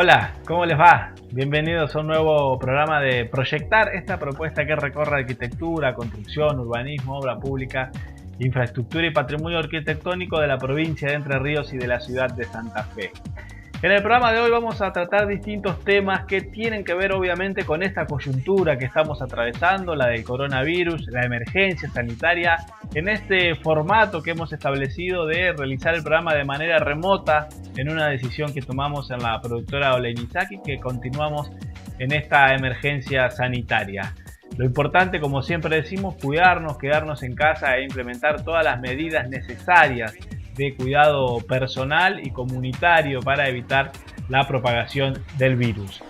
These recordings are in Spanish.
Hola, ¿cómo les va? Bienvenidos a un nuevo programa de Proyectar, esta propuesta que recorre arquitectura, construcción, urbanismo, obra pública, infraestructura y patrimonio arquitectónico de la provincia de Entre Ríos y de la ciudad de Santa Fe. En el programa de hoy vamos a tratar distintos temas que tienen que ver obviamente con esta coyuntura que estamos atravesando, la del coronavirus, la emergencia sanitaria, en este formato que hemos establecido de realizar el programa de manera remota, en una decisión que tomamos en la productora Oleinizaki, que continuamos en esta emergencia sanitaria. Lo importante, como siempre decimos, cuidarnos, quedarnos en casa e implementar todas las medidas necesarias de cuidado personal y comunitario para evitar la propagación del virus.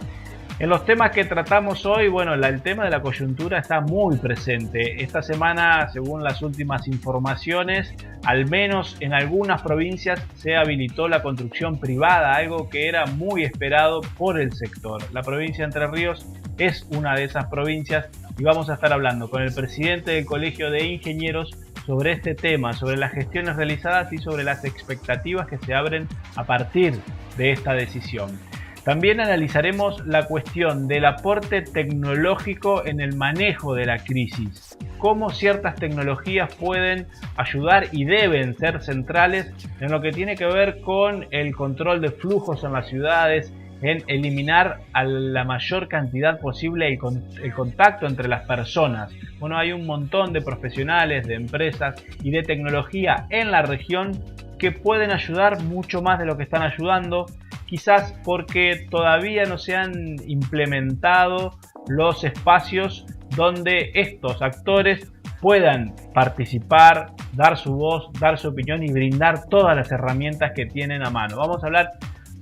En los temas que tratamos hoy, bueno, el tema de la coyuntura está muy presente. Esta semana, según las últimas informaciones, al menos en algunas provincias se habilitó la construcción privada, algo que era muy esperado por el sector. La provincia de Entre Ríos es una de esas provincias y vamos a estar hablando con el presidente del Colegio de Ingenieros sobre este tema, sobre las gestiones realizadas y sobre las expectativas que se abren a partir de esta decisión. También analizaremos la cuestión del aporte tecnológico en el manejo de la crisis, cómo ciertas tecnologías pueden ayudar y deben ser centrales en lo que tiene que ver con el control de flujos en las ciudades, en eliminar a la mayor cantidad posible el contacto entre las personas. Bueno, hay un montón de profesionales, de empresas y de tecnología en la región que pueden ayudar mucho más de lo que están ayudando, quizás porque todavía no se han implementado los espacios donde estos actores puedan participar, dar su voz, dar su opinión y brindar todas las herramientas que tienen a mano. Vamos a hablar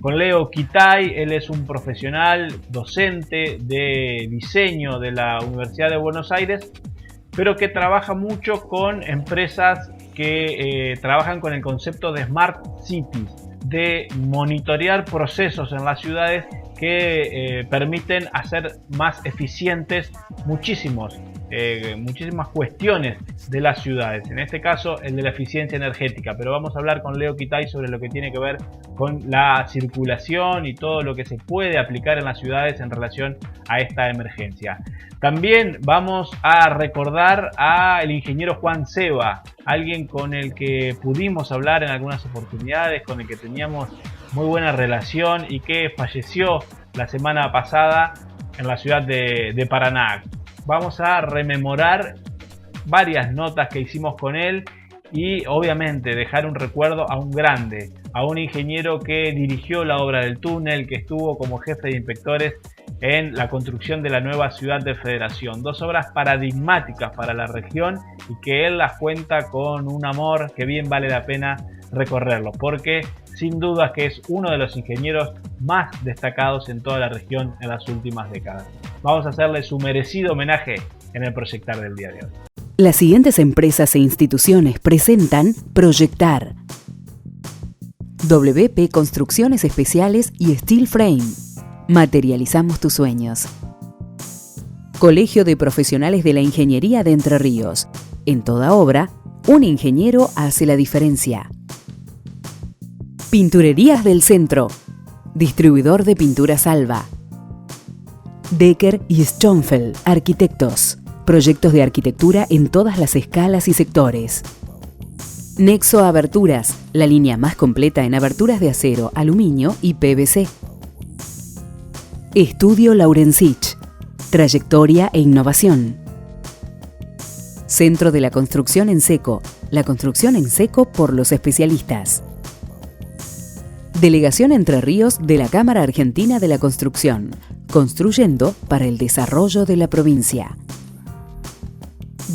con Leo Quitay. Él es un profesional docente de diseño de la Universidad de Buenos Aires, pero que trabaja mucho con empresas que trabajan con el concepto de Smart Cities, de monitorear procesos en las ciudades que permiten hacer más eficientes muchísimas cuestiones de las ciudades, en este caso el de la eficiencia energética, pero vamos a hablar con Leo Quitay sobre lo que tiene que ver con la circulación y todo lo que se puede aplicar en las ciudades en relación a esta emergencia. También vamos a recordar al ingeniero Juan Seba, alguien con el que pudimos hablar en algunas oportunidades, con el que teníamos muy buena relación y que falleció la semana pasada en la ciudad de Paraná. Vamos a rememorar varias notas que hicimos con él y obviamente dejar un recuerdo a un grande, a un ingeniero que dirigió la obra del túnel, que estuvo como jefe de inspectores en la construcción de la nueva ciudad de Federación. Dos obras paradigmáticas para la región y que él las cuenta con un amor que bien vale la pena recorrerlo, porque sin duda que es uno de los ingenieros más destacados en toda la región en las últimas décadas. Vamos a hacerle su merecido homenaje en el Proyectar del día de hoy. Las siguientes empresas e instituciones presentan Proyectar. WP Construcciones Especiales y Steel Frame. Materializamos tus sueños. Colegio de Profesionales de la Ingeniería de Entre Ríos. En toda obra, un ingeniero hace la diferencia. Pinturerías del Centro. Distribuidor de pinturas Alba. Decker y Schonfeld, arquitectos. Proyectos de arquitectura en todas las escalas y sectores. Nexo Aberturas, la línea más completa en aberturas de acero, aluminio y PVC. Estudio Laurencich, trayectoria e innovación. Centro de la Construcción en Seco, la construcción en seco por los especialistas. Delegación Entre Ríos de la Cámara Argentina de la Construcción, construyendo para el desarrollo de la provincia.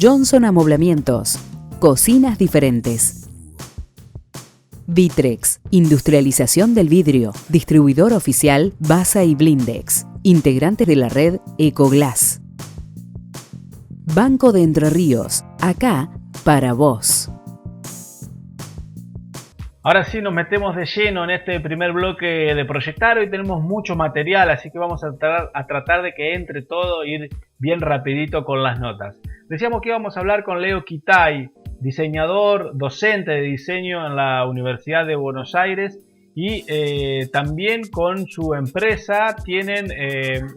Johnson Amoblamientos, cocinas diferentes. Vitrex, industrialización del vidrio, distribuidor oficial Basa y Blindex, integrante de la red Ecoglass. Banco de Entre Ríos, acá para vos. Ahora sí nos metemos de lleno en este primer bloque de Proyectar. Hoy tenemos mucho material, así que vamos a tratar de que entre todo, ir bien rapidito con las notas. Decíamos que íbamos a hablar con Leo Quitay, diseñador, docente de diseño en la Universidad de Buenos Aires y también con su empresa tienen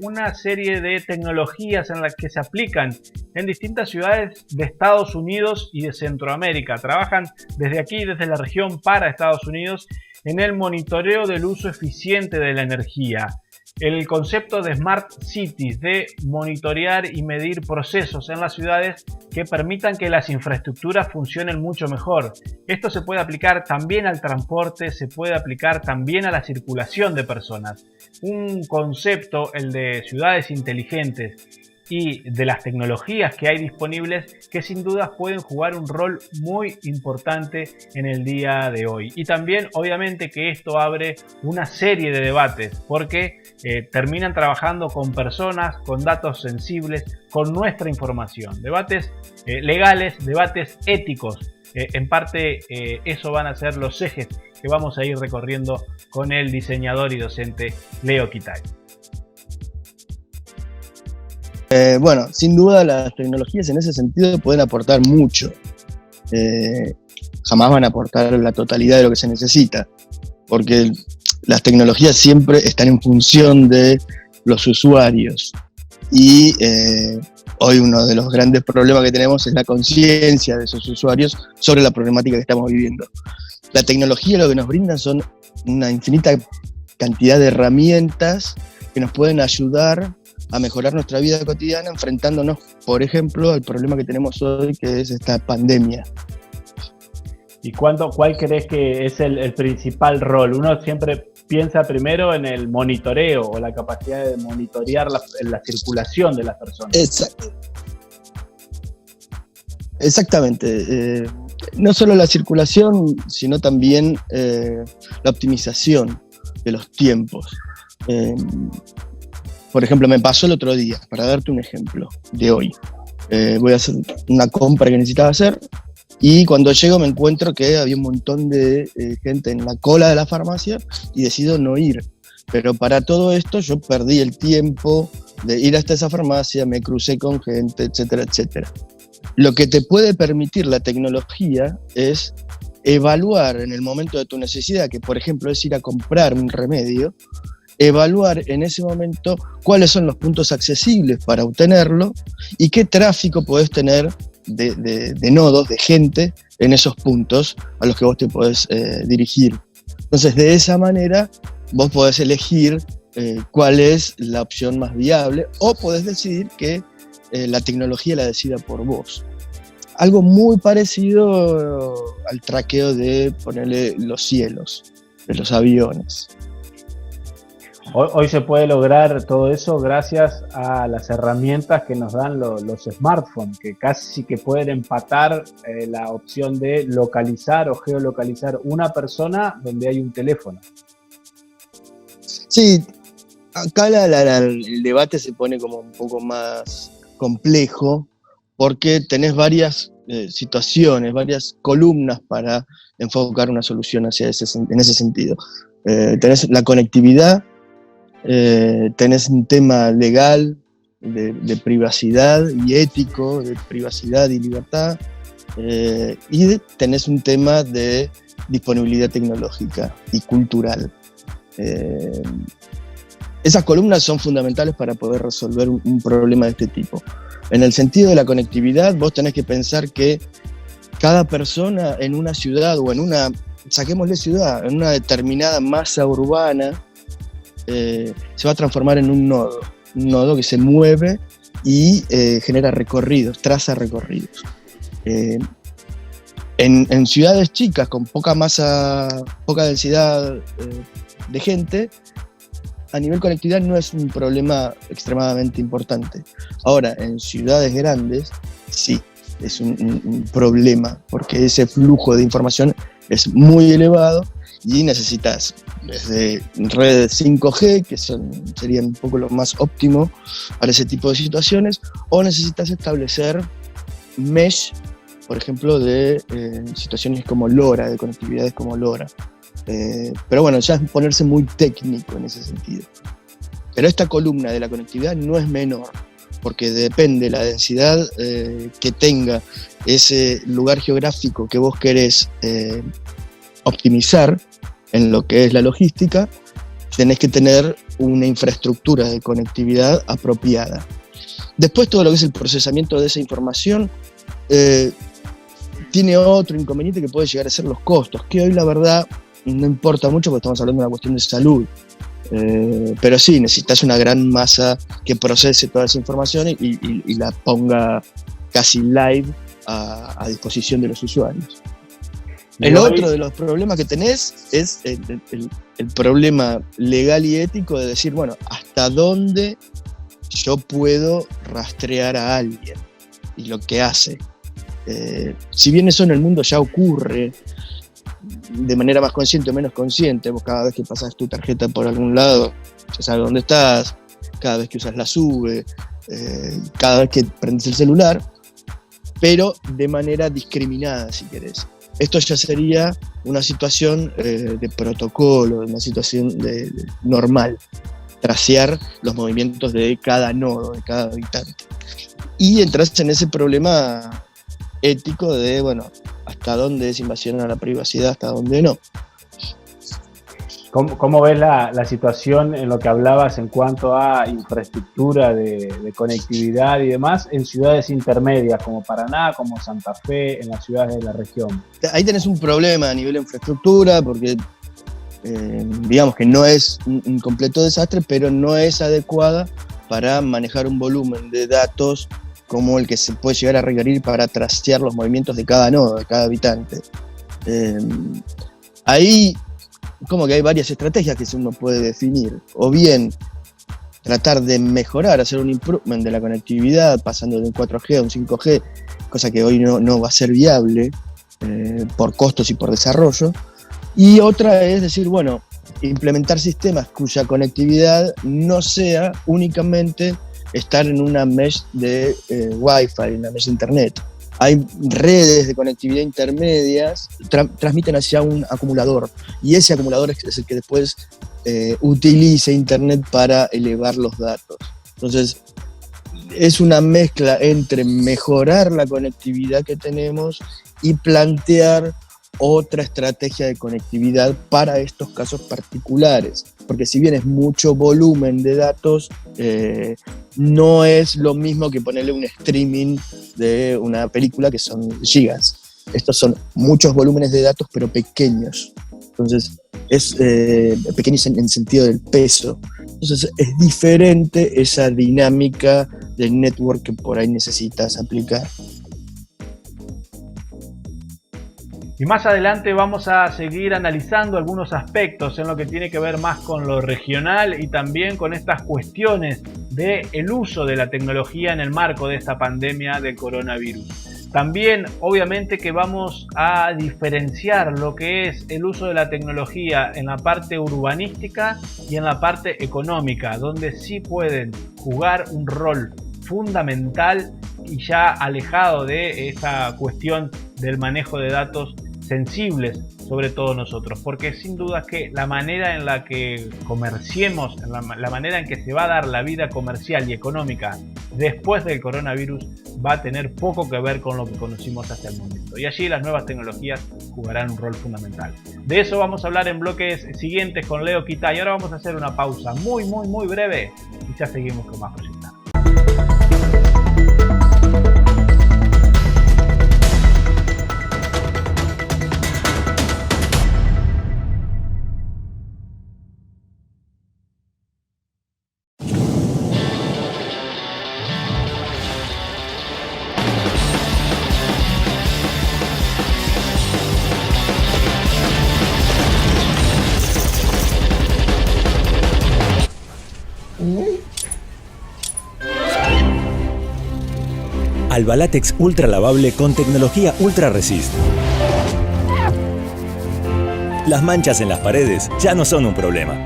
una serie de tecnologías en las que se aplican en distintas ciudades de Estados Unidos y de Centroamérica. Trabajan desde aquí, desde la región para Estados Unidos, en el monitoreo del uso eficiente de la energía. El concepto de Smart Cities, de monitorear y medir procesos en las ciudades que permitan que las infraestructuras funcionen mucho mejor. Esto se puede aplicar también al transporte, se puede aplicar también a la circulación de personas. Un concepto, el de ciudades inteligentes, y de las tecnologías que hay disponibles, que sin duda pueden jugar un rol muy importante en el día de hoy. Y también obviamente que esto abre una serie de debates, porque terminan trabajando con personas, con datos sensibles, con nuestra información. Debates legales, debates éticos. En parte eso van a ser los ejes que vamos a ir recorriendo con el diseñador y docente Leo Quitay. Bueno, sin duda las tecnologías en ese sentido pueden aportar mucho. Jamás van a aportar la totalidad de lo que se necesita, porque las tecnologías siempre están en función de los usuarios. Y hoy uno de los grandes problemas que tenemos es la conciencia de esos usuarios sobre la problemática que estamos viviendo. La tecnología lo que nos brinda son una infinita cantidad de herramientas que nos pueden ayudar a mejorar nuestra vida cotidiana, enfrentándonos, por ejemplo, al problema que tenemos hoy, que es esta pandemia. ¿Y cuál crees que es el principal rol? Uno siempre piensa primero en el monitoreo o la capacidad de monitorear la circulación de las personas. Exactamente. No solo la circulación, sino también la optimización de los tiempos. Por ejemplo, me pasó el otro día, para darte un ejemplo de hoy. Voy a hacer una compra que necesitaba hacer y cuando llego me encuentro que había un montón de gente en la cola de la farmacia y decido no ir. Pero para todo esto yo perdí el tiempo de ir hasta esa farmacia, me crucé con gente, etcétera, etcétera. Lo que te puede permitir la tecnología es evaluar en el momento de tu necesidad, que por ejemplo es ir a comprar un remedio, evaluar en ese momento cuáles son los puntos accesibles para obtenerlo y qué tráfico podés tener de nodos, de gente en esos puntos a los que vos te podés dirigir. Entonces, de esa manera, vos podés elegir cuál es la opción más viable o podés decidir que la tecnología la decida por vos. Algo muy parecido al traqueo de ponerle los cielos, de los aviones. Hoy se puede lograr todo eso gracias a las herramientas que nos dan los smartphones, que casi que pueden empatar la opción de localizar o geolocalizar una persona donde hay un teléfono. Sí, acá el debate se pone como un poco más complejo porque tenés varias situaciones, varias columnas para enfocar una solución en ese sentido. Tenés la conectividad, tenés un tema legal de privacidad y ético, de privacidad y libertad, y tenés un tema de disponibilidad tecnológica y cultural. Esas columnas son fundamentales para poder resolver un problema de este tipo. En el sentido de la conectividad, vos tenés que pensar que cada persona en una ciudad o saquémosle ciudad, en una determinada masa urbana, se va a transformar en un nodo que se mueve y genera recorridos, traza recorridos. En ciudades chicas con poca densidad de gente, a nivel conectividad no es un problema extremadamente importante. Ahora, en ciudades grandes, sí, es un problema, porque ese flujo de información es muy elevado y necesitas desde redes 5G, que serían un poco lo más óptimo para ese tipo de situaciones, o necesitas establecer mesh, por ejemplo, de situaciones como LoRa, de conectividades como LoRa. Pero bueno, ya es ponerse muy técnico en ese sentido. Pero esta columna de la conectividad no es menor, porque depende la densidad que tenga ese lugar geográfico que vos querés optimizar, en lo que es la logística, tenés que tener una infraestructura de conectividad apropiada. Después todo lo que es el procesamiento de esa información tiene otro inconveniente que puede llegar a ser los costos, que hoy la verdad no importa mucho porque estamos hablando de una cuestión de salud. Pero sí, necesitas una gran masa que procese toda esa información y la ponga casi live a disposición de los usuarios. El otro de los problemas que tenés es el problema legal y ético de decir, bueno, ¿hasta dónde yo puedo rastrear a alguien y lo que hace? Si bien eso en el mundo ya ocurre de manera más consciente o menos consciente, vos cada vez que pasas tu tarjeta por algún lado, ya sabes dónde estás, cada vez que usas la SUBE, cada vez que prendes el celular, pero de manera discriminada, si querés. Esto ya sería una situación de protocolo, una situación normal, tracear los movimientos de cada nodo, de cada habitante. Y entras en ese problema ético de, bueno, hasta dónde es invasión a la privacidad, hasta dónde no. ¿Cómo ves la situación en lo que hablabas en cuanto a infraestructura de conectividad y demás en ciudades intermedias como Paraná, como Santa Fe, en las ciudades de la región? Ahí tenés un problema a nivel de infraestructura porque digamos que no es un completo desastre, pero no es adecuada para manejar un volumen de datos como el que se puede llegar a requerir para trastear los movimientos de cada nodo, de cada habitante. Ahí como que hay varias estrategias que uno puede definir, o bien tratar de mejorar, hacer un improvement de la conectividad, pasando de un 4G a un 5G, cosa que hoy no va a ser viable por costos y por desarrollo, y otra es decir, bueno, implementar sistemas cuya conectividad no sea únicamente estar en una mesh de Wi-Fi, en una mesh de Internet. Hay redes de conectividad intermedias, transmiten hacia un acumulador, y ese acumulador es el que después utiliza Internet para elevar los datos. Entonces, es una mezcla entre mejorar la conectividad que tenemos y plantear otra estrategia de conectividad para estos casos particulares, porque si bien es mucho volumen de datos, no es lo mismo que ponerle un streaming de una película que son gigas. Estos son muchos volúmenes de datos pero pequeños, entonces es pequeños en sentido del peso, entonces es diferente esa dinámica del network que por ahí necesitas aplicar. Y más adelante vamos a seguir analizando algunos aspectos en lo que tiene que ver más con lo regional y también con estas cuestiones del uso de la tecnología en el marco de esta pandemia del coronavirus. También, obviamente, que vamos a diferenciar lo que es el uso de la tecnología en la parte urbanística y en la parte económica, donde sí pueden jugar un rol fundamental y ya alejado de esa cuestión del manejo de datos sensibles, sobre todo nosotros, porque sin duda que la manera en la que comerciemos, la manera en que se va a dar la vida comercial y económica después del coronavirus va a tener poco que ver con lo que conocimos hasta el momento, y allí las nuevas tecnologías jugarán un rol fundamental. De eso vamos a hablar en bloques siguientes con Leo Quita, y ahora vamos a hacer una pausa muy breve y ya seguimos con más Proyectar. Alba Látex ultra lavable con tecnología Ultra Resist. Las manchas en las paredes ya no son un problema.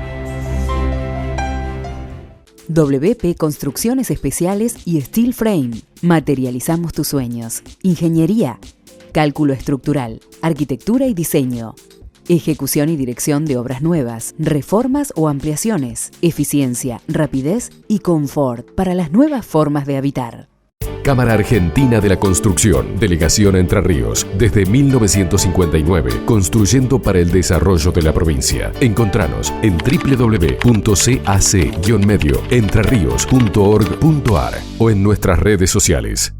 WP Construcciones Especiales y Steel Frame. Materializamos tus sueños. Ingeniería, cálculo estructural, arquitectura y diseño. Ejecución y dirección de obras nuevas, reformas o ampliaciones. Eficiencia, rapidez y confort para las nuevas formas de habitar. Cámara Argentina de la Construcción, Delegación Entre Ríos, desde 1959, construyendo para el desarrollo de la provincia. Encontranos en www.cac-medioentreríos.org.ar o en nuestras redes sociales.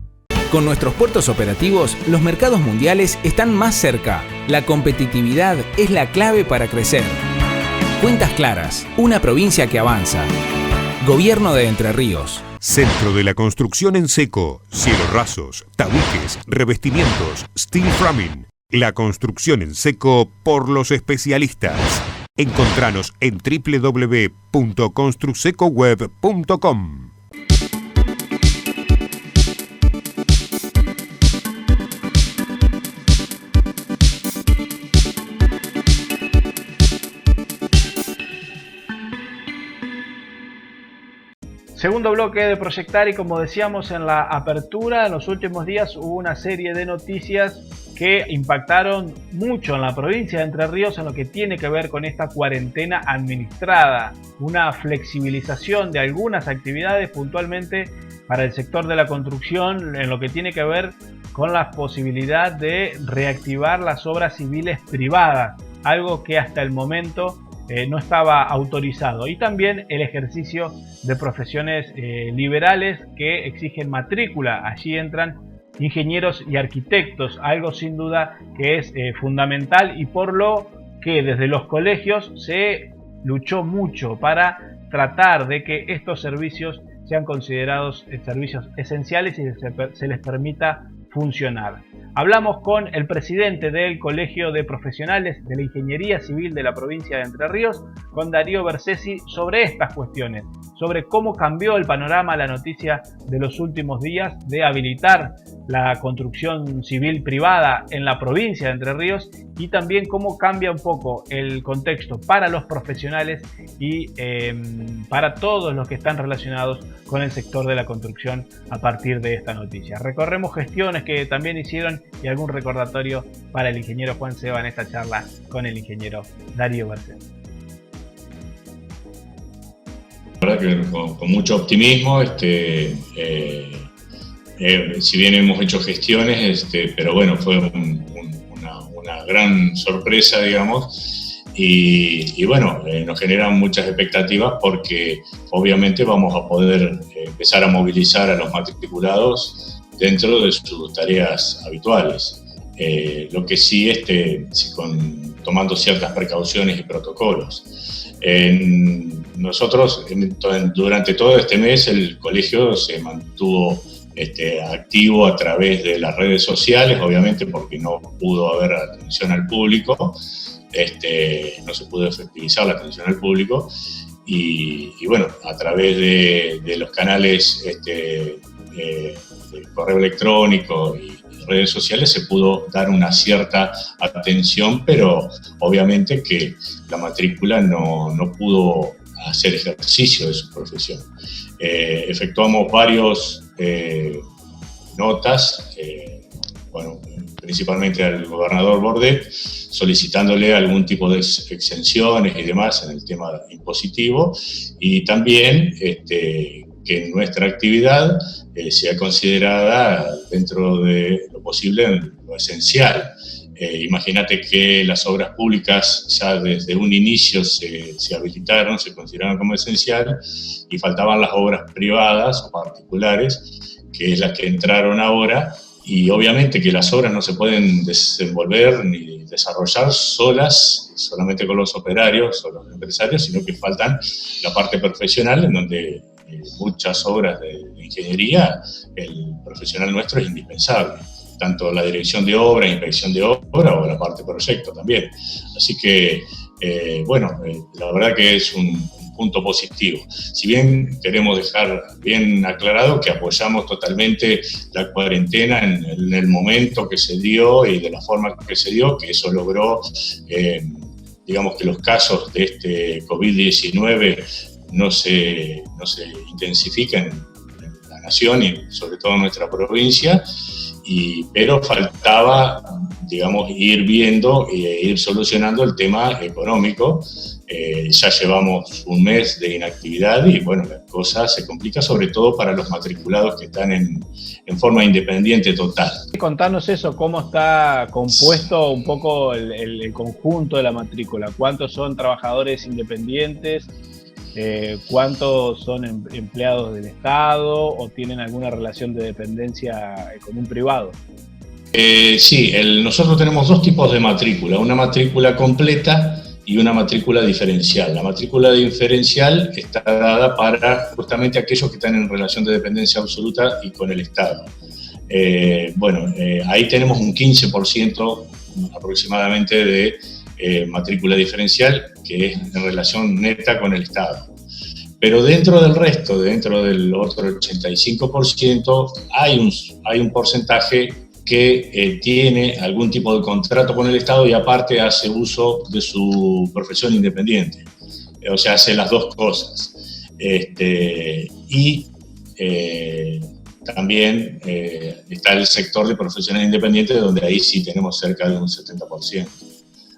Con nuestros puertos operativos, los mercados mundiales están más cerca. La competitividad es la clave para crecer. Cuentas claras, una provincia que avanza. Gobierno de Entre Ríos. Centro de la Construcción en Seco, cielos rasos, tabiques, revestimientos, steel framing. La construcción en seco por los especialistas. Encontranos en www.construsecoweb.com. Segundo bloque de Proyectar, y como decíamos en la apertura, en los últimos días hubo una serie de noticias que impactaron mucho en la provincia de Entre Ríos en lo que tiene que ver con esta cuarentena administrada, una flexibilización de algunas actividades puntualmente para el sector de la construcción en lo que tiene que ver con la posibilidad de reactivar las obras civiles privadas, algo que hasta el momento no estaba autorizado, y también el ejercicio de profesiones liberales que exigen matrícula. Allí entran ingenieros y arquitectos, algo sin duda que es fundamental y por lo que desde los colegios se luchó mucho para tratar de que estos servicios sean considerados servicios esenciales y se les permita funcionar. Hablamos con el presidente del Colegio de Profesionales de la Ingeniería Civil de la provincia de Entre Ríos, con Darío Bersesi, sobre estas cuestiones, sobre cómo cambió el panorama la noticia de los últimos días de habilitar la construcción civil privada en la provincia de Entre Ríos, y también cómo cambia un poco el contexto para los profesionales y para todos los que están relacionados con el sector de la construcción a partir de esta noticia. Recorremos gestiones que también hicieron y algún recordatorio para el ingeniero Juan Seba en esta charla con el ingeniero Darío Bersesi. La verdad que con mucho optimismo, si bien hemos hecho gestiones, pero bueno, fue una gran sorpresa, digamos, y bueno, nos generan muchas expectativas porque obviamente vamos a poder empezar a movilizar a los matriculados dentro de sus tareas habituales. Lo que sí, tomando ciertas precauciones y protocolos. Nosotros, durante todo este mes, el colegio se mantuvo activo a través de las redes sociales, obviamente porque no pudo haber atención al público, no se pudo efectivizar la atención al público, y bueno, a través de los canales de correo electrónico y redes sociales se pudo dar una cierta atención, pero obviamente que la matrícula no pudo hacer ejercicio de su profesión. Efectuamos varios notas, principalmente al gobernador Bordet, solicitándole algún tipo de exenciones y demás en el tema impositivo, y también que nuestra actividad sea considerada dentro de lo posible lo esencial. Imagínate que las obras públicas ya desde un inicio se habilitaron, se consideraron como esencial, y faltaban las obras privadas o particulares, que es las que entraron ahora, y obviamente que las obras no se pueden desenvolver ni desarrollar solamente con los operarios o los empresarios, sino que faltan la parte profesional, en donde muchas obras de ingeniería, el profesional nuestro es indispensable, tanto la dirección de obra, inspección de obra o la parte proyecto también. Así que, la verdad que es un punto positivo. Si bien queremos dejar bien aclarado que apoyamos totalmente la cuarentena en el momento que se dio y de la forma que se dio, que eso logró, digamos, que los casos de este COVID-19 no se intensifiquen en la nación y sobre todo en nuestra provincia, pero faltaba digamos, ir viendo e ir solucionando el tema económico. Ya llevamos un mes de inactividad y bueno, la cosa se complica sobre todo para los matriculados que están en forma independiente total. Contanos eso, cómo está compuesto un poco el conjunto de la matrícula. ¿Cuántos son trabajadores independientes? ¿Cuántos son empleados del Estado o tienen alguna relación de dependencia con un privado? Sí, nosotros tenemos dos tipos de matrícula, una matrícula completa y una matrícula diferencial. La matrícula diferencial está dada para justamente aquellos que están en relación de dependencia absoluta y con el Estado. Ahí tenemos un 15% aproximadamente de matrícula diferencial, que es en relación neta con el Estado. Pero dentro del resto, dentro del otro 85%, hay un porcentaje que tiene algún tipo de contrato con el Estado y aparte hace uso de su profesión independiente. O sea, hace las dos cosas. También está el sector de profesionales independientes, donde ahí sí tenemos cerca de un 70%,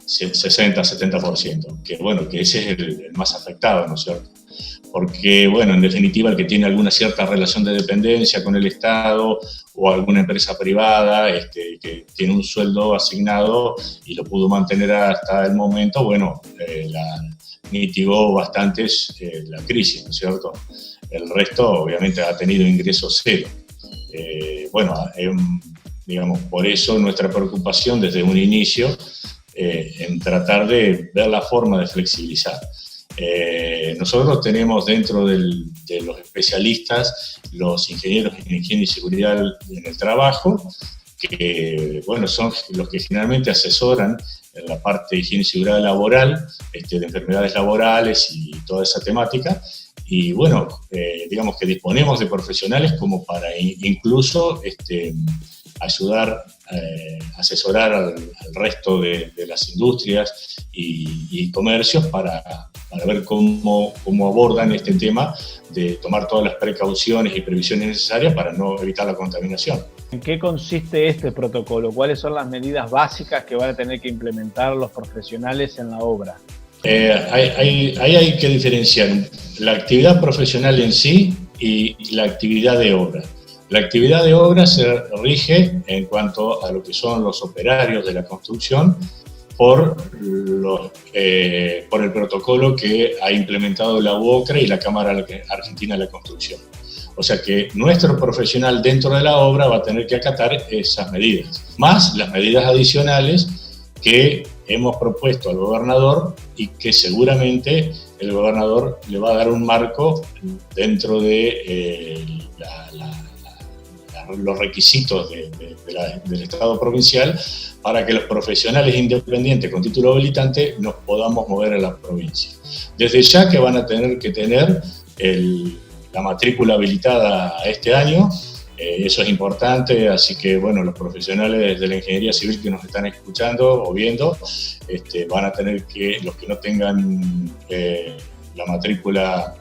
60-70%, que ese es el más afectado, ¿no es cierto? Porque, bueno, en definitiva, el que tiene alguna cierta relación de dependencia con el Estado o alguna empresa privada que tiene un sueldo asignado y lo pudo mantener hasta el momento, mitigó bastante la crisis, ¿no es cierto? El resto, obviamente, ha tenido ingresos cero. Digamos, por eso nuestra preocupación desde un inicio en tratar de ver la forma de flexibilizar. Nosotros tenemos dentro de los especialistas los ingenieros en higiene y seguridad en el trabajo, que son los que finalmente asesoran en la parte de higiene y seguridad laboral, de enfermedades laborales y toda esa temática. Y digamos que disponemos de profesionales como para incluso ayudar, asesorar al resto de las industrias y comercios para ver cómo abordan este tema de tomar todas las precauciones y previsiones necesarias para no evitar la contaminación. ¿En qué consiste este protocolo? ¿Cuáles son las medidas básicas que van a tener que implementar los profesionales en la obra? Ahí hay que diferenciar la actividad profesional en sí y la actividad de obra. La actividad de obra se rige en cuanto a lo que son los operarios de la construcción por el protocolo que ha implementado la UOCRA y la Cámara Argentina de la Construcción. O sea que nuestro profesional dentro de la obra va a tener que acatar esas medidas, más las medidas adicionales que hemos propuesto al gobernador y que seguramente el gobernador le va a dar un marco dentro de los requisitos del Estado provincial para que los profesionales independientes con título habilitante nos podamos mover a la provincia. Desde ya que van a tener que tener la matrícula habilitada a este año, eso es importante, así que los profesionales de la ingeniería civil que nos están escuchando o viendo, van a tener que, los que no tengan la matrícula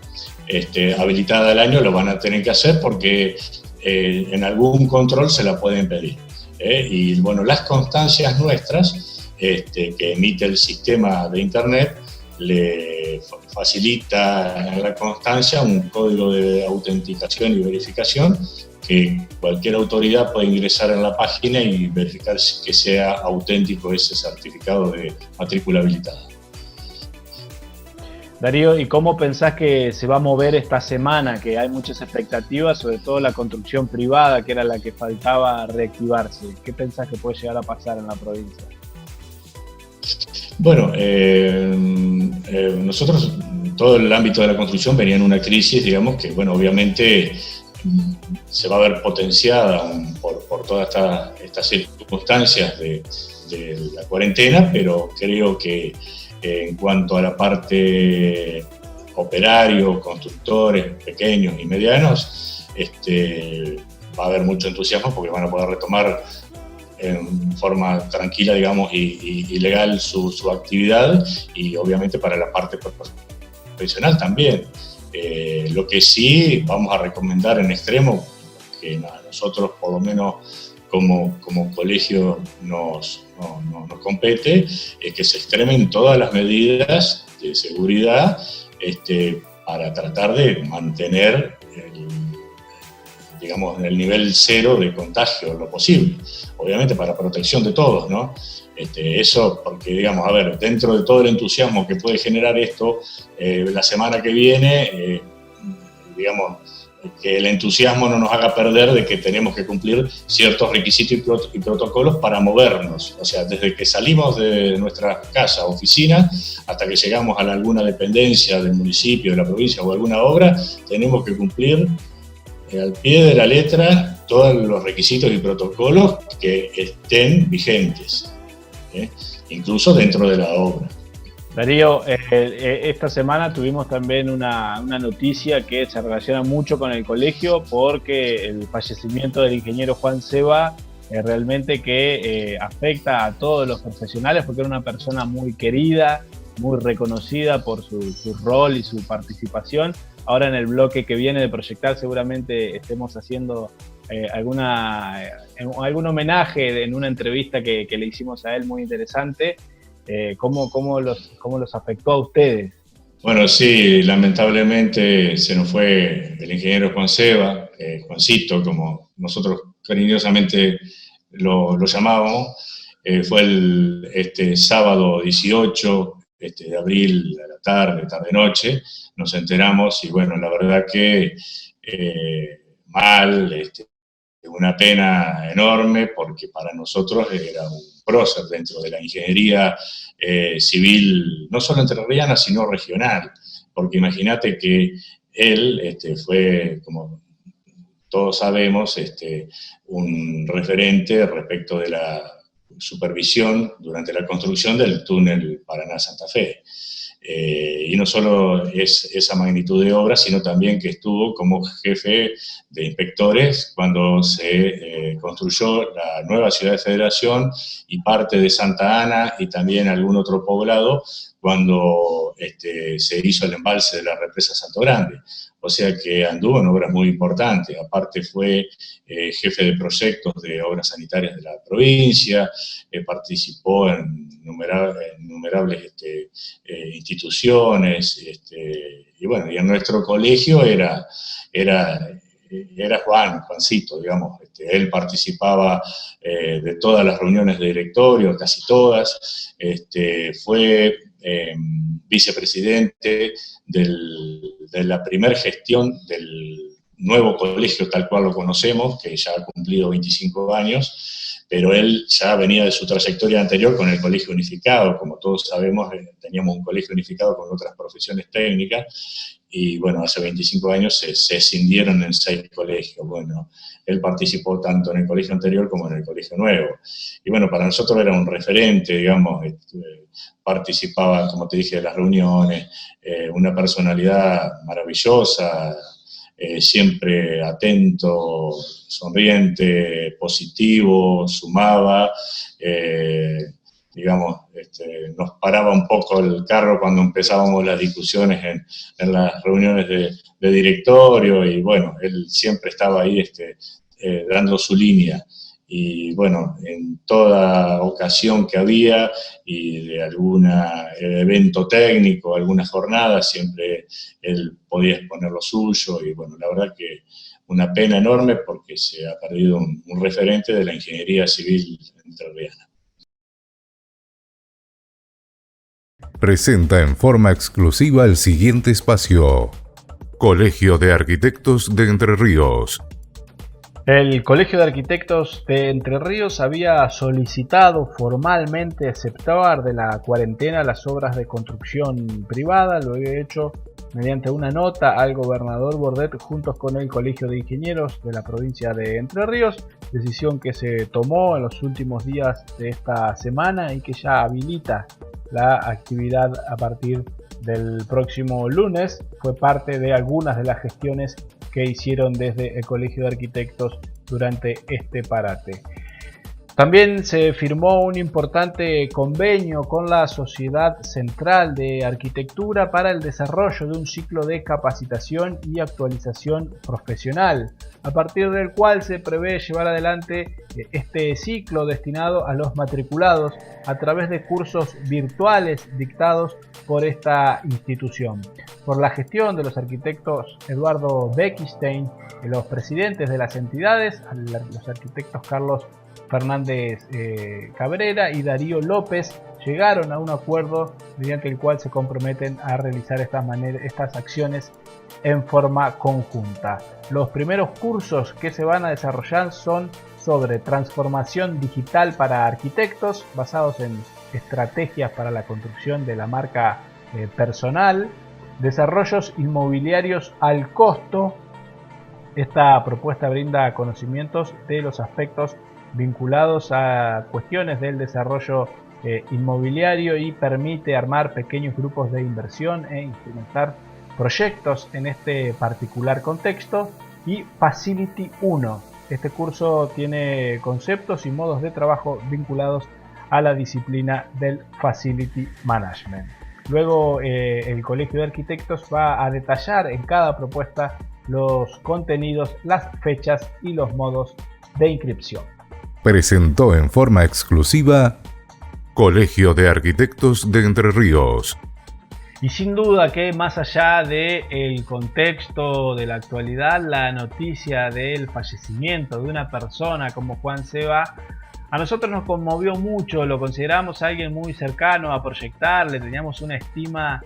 habilitada al año, lo van a tener que hacer porque en algún control se la pueden pedir. Y las constancias nuestras que emite el sistema de Internet le facilita en la constancia un código de autenticación y verificación que cualquier autoridad puede ingresar en la página y verificar que sea auténtico ese certificado de matrícula habilitada. Darío, ¿y cómo pensás que se va a mover esta semana? Que hay muchas expectativas, sobre todo la construcción privada, que era la que faltaba reactivarse. ¿Qué pensás que puede llegar a pasar en la provincia? Nosotros, todo el ámbito de la construcción venía en una crisis, digamos, que obviamente se va a ver potenciada por todas estas circunstancias de la cuarentena, pero creo que en cuanto a la parte operarios, constructores pequeños y medianos, va a haber mucho entusiasmo porque van a poder retomar en forma tranquila, digamos, y legal su actividad, y obviamente para la parte profesional también. Lo que sí vamos a recomendar en extremo, que nosotros por lo menos como colegio nos compete, es que se extremen todas las medidas de seguridad para tratar de mantener el nivel cero de contagio lo posible, obviamente para protección de todos, ¿no? Eso porque, digamos, a ver, dentro de todo el entusiasmo que puede generar esto, la semana que viene, digamos, que el entusiasmo no nos haga perder de que tenemos que cumplir ciertos requisitos y protocolos para movernos. O sea, desde que salimos de nuestra casa, oficina, hasta que llegamos a alguna dependencia del municipio, de la provincia o alguna obra, tenemos que cumplir al pie de la letra todos los requisitos y protocolos que estén vigentes, incluso dentro de la obra. Darío, esta semana tuvimos también una noticia que se relaciona mucho con el colegio, porque el fallecimiento del ingeniero Juan Seba realmente que afecta a todos los profesionales, porque era una persona muy querida, muy reconocida por su rol y su participación. Ahora en el bloque que viene de Proyectar seguramente estemos haciendo algún homenaje en una entrevista que le hicimos a él muy interesante. ¿Cómo los afectó a ustedes? Bueno, sí, lamentablemente se nos fue el ingeniero Juan Seba, Juancito, como nosotros cariñosamente lo llamábamos. Fue el sábado 18 de abril, a la tarde-noche, nos enteramos, y bueno, la verdad que una pena enorme, porque para nosotros era un prócer dentro de la ingeniería civil, no solo entrerriana, sino regional, porque imagínate que él fue, como todos sabemos, un referente respecto de la supervisión durante la construcción del túnel Paraná-Santa Fe. Y no solo es esa magnitud de obra, sino también que estuvo como jefe de inspectores cuando se construyó la nueva ciudad de Federación y parte de Santa Ana, y también algún otro poblado cuando se hizo el embalse de la represa Salto Grande. O sea que anduvo en obras muy importantes. Aparte fue jefe de proyectos de obras sanitarias de la provincia, participó en innumerables instituciones, y bueno, y en nuestro colegio era Juancito, digamos. Él participaba de todas las reuniones de directorio, casi todas. Fue vicepresidente de la primera gestión del nuevo colegio tal cual lo conocemos, que ya ha cumplido 25 años, pero él ya venía de su trayectoria anterior con el colegio unificado. Como todos sabemos, teníamos un colegio unificado con otras profesiones técnicas, y bueno, hace 25 años se escindieron en 6 colegios. Bueno, él participó tanto en el colegio anterior como en el colegio nuevo. Y bueno, para nosotros era un referente, digamos, participaba, como te dije, de las reuniones, una personalidad maravillosa, siempre atento, sonriente, positivo, sumaba, digamos, nos paraba un poco el carro cuando empezábamos las discusiones en las reuniones de directorio, y bueno, él siempre estaba ahí dando su línea. Y bueno, en toda ocasión que había y de algún evento técnico, alguna jornada, siempre él podía exponer lo suyo. Y bueno, la verdad que una pena enorme, porque se ha perdido un referente de la ingeniería civil entrerriana. Presenta en forma exclusiva el siguiente espacio. Colegio de Arquitectos de Entre Ríos. El Colegio de Arquitectos de Entre Ríos había solicitado formalmente aceptar de la cuarentena las obras de construcción privada. Lo había hecho mediante una nota al gobernador Bordet juntos con el Colegio de Ingenieros de la provincia de Entre Ríos, decisión que se tomó en los últimos días de esta semana y que ya habilita la actividad a partir del próximo lunes. Fue parte de algunas de las gestiones que hicieron desde el Colegio de Arquitectos durante este parate. También se firmó un importante convenio con la Sociedad Central de Arquitectura para el desarrollo de un ciclo de capacitación y actualización profesional, a partir del cual se prevé llevar adelante este ciclo destinado a los matriculados a través de cursos virtuales dictados por esta institución. Por la gestión de los arquitectos Eduardo Beckstein, los presidentes de las entidades, los arquitectos Carlos Fernández Cabrera y Darío López, llegaron a un acuerdo mediante el cual se comprometen a realizar estas acciones en forma conjunta. Los primeros cursos que se van a desarrollar son sobre transformación digital para arquitectos, basados en estrategias para la construcción de la marca personal, desarrollos inmobiliarios al costo. Esta propuesta brinda conocimientos de los aspectos vinculados a cuestiones del desarrollo inmobiliario y permite armar pequeños grupos de inversión e implementar proyectos en este particular contexto. Y Facility 1. Este curso tiene conceptos y modos de trabajo vinculados a la disciplina del Facility Management. Luego el Colegio de Arquitectos va a detallar en cada propuesta los contenidos, las fechas y los modos de inscripción. Presentó en forma exclusiva Colegio de Arquitectos de Entre Ríos. Y sin duda que más allá del contexto de la actualidad, la noticia del fallecimiento de una persona como Juan Seba a nosotros nos conmovió mucho, lo consideramos alguien muy cercano a Proyectar, le teníamos una estima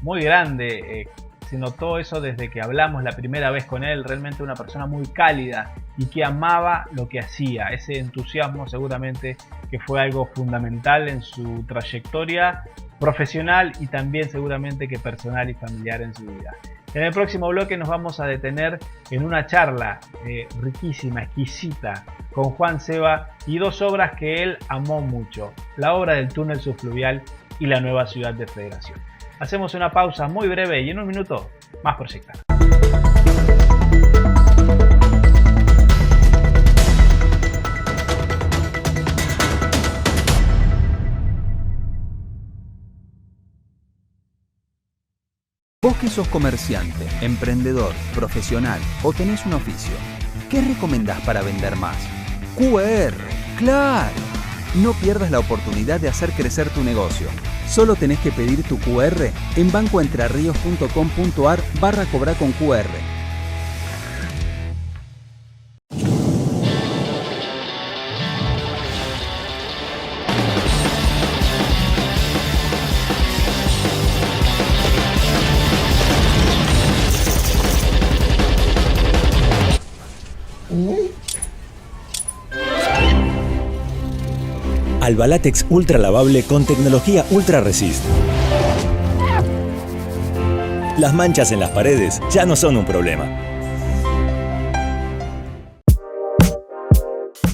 muy grande. Se notó eso desde que hablamos la primera vez con él, realmente una persona muy cálida y que amaba lo que hacía. Ese entusiasmo seguramente que fue algo fundamental en su trayectoria profesional y también seguramente que personal y familiar en su vida. En el próximo bloque nos vamos a detener en una charla riquísima, exquisita, con Juan Seba y dos obras que él amó mucho: la obra del túnel subfluvial y la nueva ciudad de Federación. Hacemos una pausa muy breve y en un minuto más Proyectar. Vos que sos comerciante, emprendedor, profesional o tenés un oficio, ¿qué recomendás para vender más? QR, ¡claro! No pierdas la oportunidad de hacer crecer tu negocio. Solo tenés que pedir tu QR en bancoentrerrios.com.ar/cobrar con QR. Alba Látex ultra lavable con tecnología Ultra Resist. Las manchas en las paredes ya no son un problema.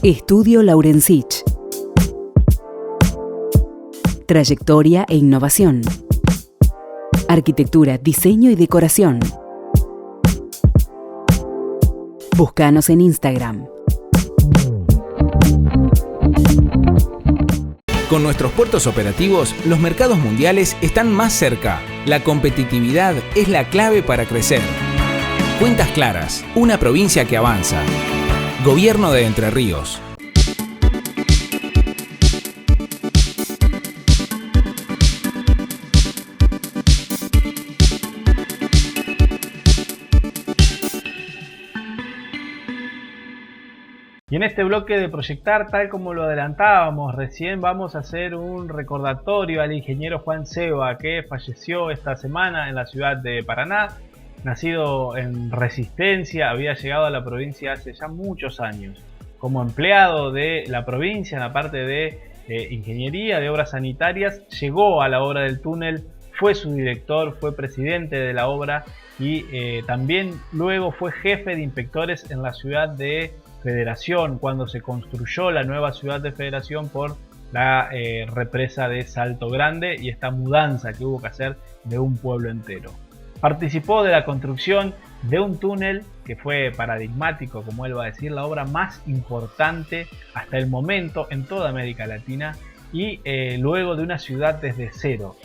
Estudio Laurencich. Trayectoria e innovación. Arquitectura, diseño y decoración. Búscanos en Instagram. Con nuestros puertos operativos, los mercados mundiales están más cerca. La competitividad es la clave para crecer. Cuentas Claras, una provincia que avanza. Gobierno de Entre Ríos. Y en este bloque de Proyectar, tal como lo adelantábamos recién, vamos a hacer un recordatorio al ingeniero Juan Seba, que falleció esta semana en la ciudad de Paraná. Nacido en Resistencia, había llegado a la provincia hace ya muchos años. Como empleado de la provincia en la parte de ingeniería, de obras sanitarias, llegó a la obra del túnel, fue su director, fue presidente de la obra y también luego fue jefe de inspectores en la ciudad de Federación, cuando se construyó la nueva ciudad de Federación por la represa de Salto Grande y esta mudanza que hubo que hacer de un pueblo entero. Participó de la construcción de un túnel que fue paradigmático, como él va a decir, la obra más importante hasta el momento en toda América Latina, y luego de una ciudad desde cero.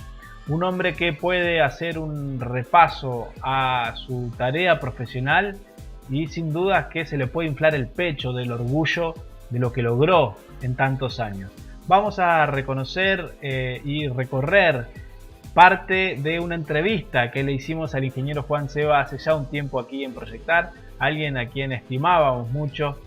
Un hombre que puede hacer un repaso a su tarea profesional y sin duda que se le puede inflar el pecho del orgullo de lo que logró en tantos años. Vamos a reconocer y recorrer parte de una entrevista que le hicimos al ingeniero Juan Seba hace ya un tiempo aquí en Proyectar, alguien a quien estimábamos mucho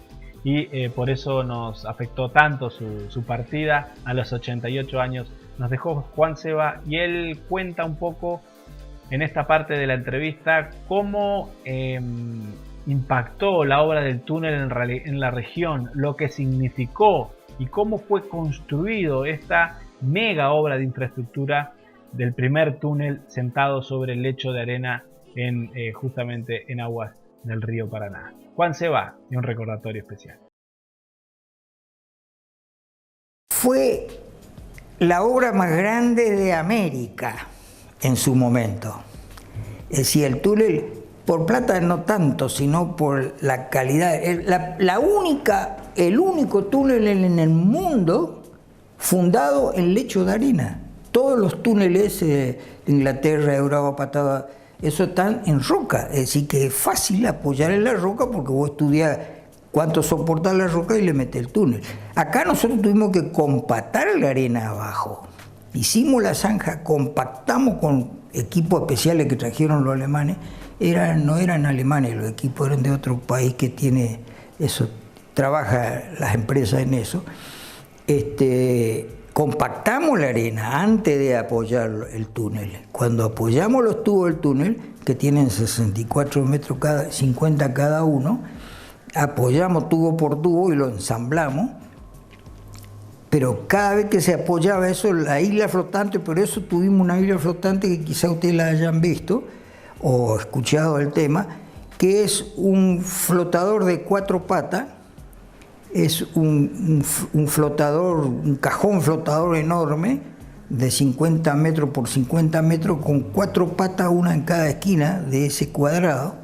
y por eso nos afectó tanto su partida a los 88 años. Nos dejó Juan Seba y él cuenta un poco en esta parte de la entrevista cómo impactó la obra del túnel en la región, lo que significó y cómo fue construido esta mega obra de infraestructura del primer túnel sentado sobre el lecho de arena justamente en aguas del río Paraná. Juan Seba y un recordatorio especial. Fue la obra más grande de América en su momento. Es decir, el túnel, por plata no tanto, sino por la calidad. El único túnel en el mundo fundado en lecho de arena. Todos los túneles de Inglaterra, Europa, todo eso están en roca. Es decir, que es fácil apoyar en la roca porque vos estudiás cuánto soporta la roca y le metes el túnel. Acá nosotros tuvimos que compactar la arena abajo. Hicimos la zanja, compactamos con equipos especiales que trajeron los alemanes. No eran alemanes los equipos, eran de otro país que tiene eso, trabaja las empresas en eso. Compactamos la arena antes de apoyar el túnel. Cuando apoyamos los tubos del túnel, que tienen 64 metros 50 cada uno, apoyamos tubo por tubo y lo ensamblamos. Pero cada vez que se apoyaba eso, la isla flotante, por eso tuvimos una isla flotante que quizá ustedes la hayan visto o escuchado el tema, que es un flotador de 4 patas. Es un flotador, un cajón flotador enorme de 50 metros por 50 metros con 4 patas, una en cada esquina de ese cuadrado,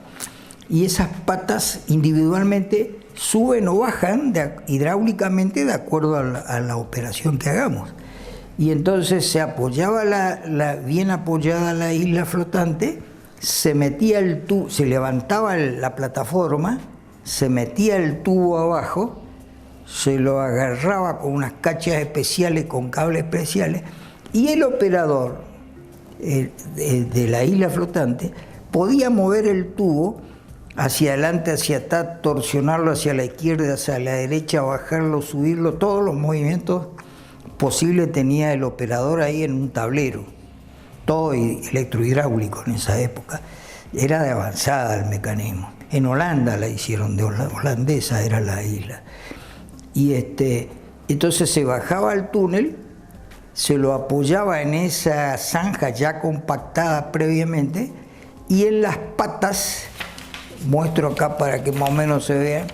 y esas patas individualmente suben o bajan hidráulicamente de acuerdo a la operación que hagamos. Y entonces se apoyaba bien apoyada la isla flotante, se metía el tubo, se levantaba la plataforma, se metía el tubo abajo, se lo agarraba con unas cachas especiales, con cables especiales, y el operador de la isla flotante podía mover el tubo hacia adelante, hacia atrás, torsionarlo hacia la izquierda, hacia la derecha, bajarlo, subirlo, todos los movimientos posibles tenía el operador ahí en un tablero, todo electrohidráulico en esa época. Era de avanzada el mecanismo. En Holanda la hicieron, de holandesa era la isla. Y entonces se bajaba al túnel, se lo apoyaba en esa zanja ya compactada previamente, y en las patas, muestro acá para que más o menos se vea,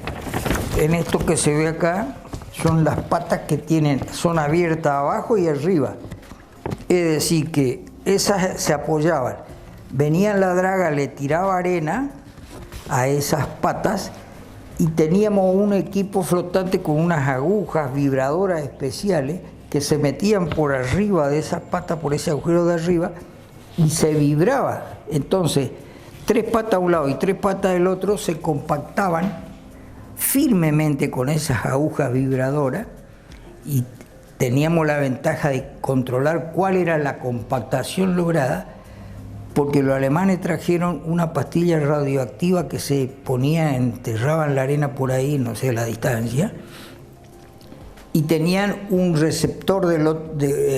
en esto que se ve acá, son las patas que son abiertas abajo y arriba. Es decir, que esas se apoyaban. Venía la draga, le tiraba arena a esas patas, y teníamos un equipo flotante con unas agujas vibradoras especiales que se metían por arriba de esas patas, por ese agujero de arriba, y se vibraba. Entonces, 3 patas a un lado y 3 patas del otro se compactaban firmemente con esas agujas vibradoras, y teníamos la ventaja de controlar cuál era la compactación lograda, porque los alemanes trajeron una pastilla radioactiva que se ponía, enterraban la arena por ahí, no sé la distancia, y tenían un receptor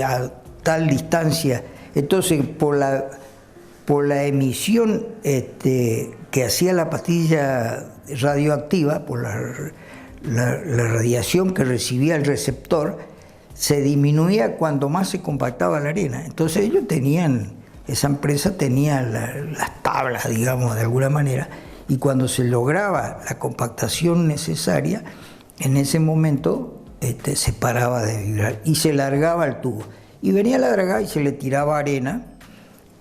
a tal distancia. Entonces, por la emisión que hacía la pastilla radioactiva, por la radiación que recibía el receptor, se disminuía cuando más se compactaba la arena. Entonces ellos esa empresa tenía las tablas, digamos, de alguna manera, y cuando se lograba la compactación necesaria, en ese momento se paraba de vibrar y se largaba el tubo. Y venía la draga y se le tiraba arena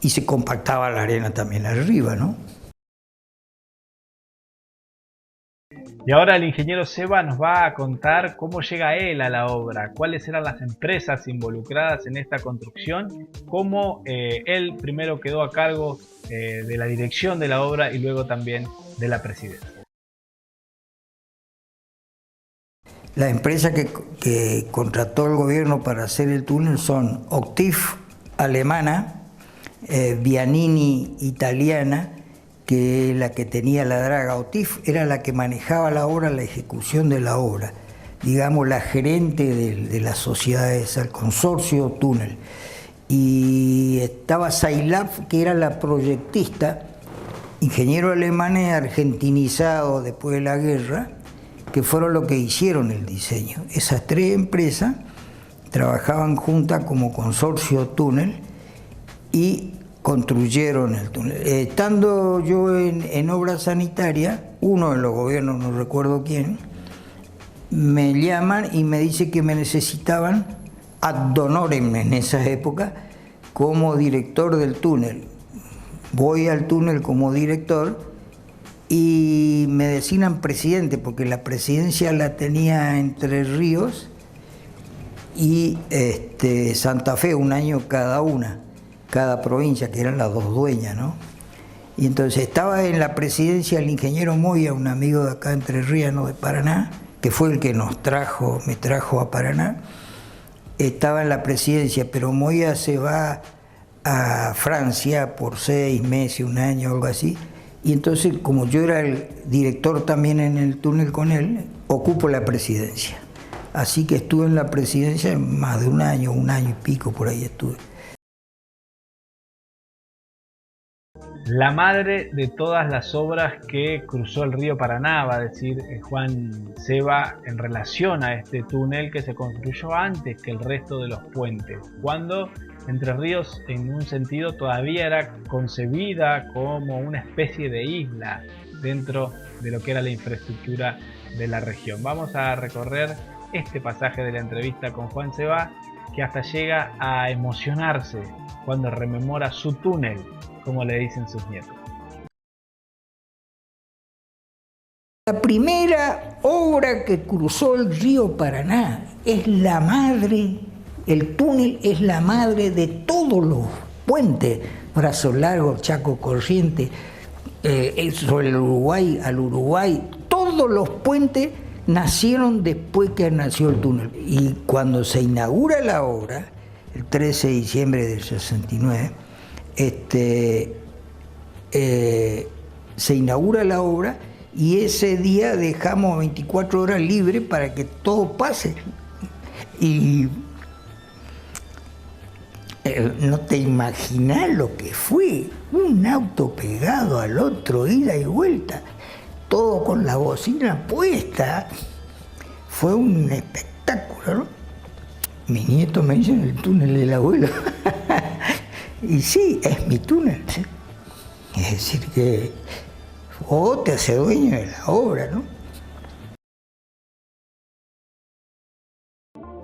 y se compactaba la arena también arriba, ¿no? Y ahora el ingeniero Seba nos va a contar cómo llega él a la obra, cuáles eran las empresas involucradas en esta construcción, cómo él primero quedó a cargo de la dirección de la obra y luego también de la presidencia. La empresa que contrató el gobierno para hacer el túnel son Octif, alemana, Vianini, italiana, que la que tenía la draga. Octif era la que manejaba la obra, la ejecución de la obra, digamos la gerente de las sociedades, el consorcio túnel. Y estaba Sailaf, que era la proyectista, ingeniero alemanes argentinizados después de la guerra, que fueron los que hicieron el diseño. Esas tres empresas trabajaban juntas como consorcio túnel y construyeron el túnel. Estando yo en obra sanitaria, uno de los gobiernos, no recuerdo quién, me llaman y me dice que me necesitaban ad honorem en esa época como director del túnel. Voy al túnel como director y me designan presidente, porque la presidencia la tenía Entre Ríos y Santa Fe, un año cada una, cada provincia, que eran las dos dueñas, ¿no? Y entonces estaba en la presidencia el ingeniero Moya, un amigo de acá Entre Ríos, de Paraná, que fue el que me trajo a Paraná. Estaba en la presidencia, pero Moya se va a Francia por 6 meses, un año, algo así. Y entonces, como yo era el director también en el túnel con él, ocupo la presidencia. Así que estuve en la presidencia más de un año y pico, por ahí estuve. La madre de todas las obras que cruzó el río Paraná, va a decir Juan Seba, en relación a este túnel que se construyó antes que el resto de los puentes, cuando Entre Ríos en un sentido todavía era concebida como una especie de isla dentro de lo que era la infraestructura de la región. Vamos a recorrer este pasaje de la entrevista con Juan Seba, que hasta llega a emocionarse cuando rememora su túnel, como le dicen sus nietos. La primera obra que cruzó el río Paraná es la madre, el túnel es la madre de todos los puentes, Brazo Largo, Chaco Corriente, sobre el Uruguay al Uruguay, todos los puentes nacieron después que nació el túnel. Y cuando se inaugura la obra, el 13 de diciembre del 69, se inaugura la obra y ese día dejamos 24 horas libres para que todo pase. Y no te imaginas lo que fue, un auto pegado al otro, ida y vuelta, todo con la bocina puesta. Fue un espectáculo, ¿no? Mis nietos me dicen el túnel del abuelo. Y sí, es mi túnel. ¿Sí? Es decir que te hace dueño de la obra, ¿no?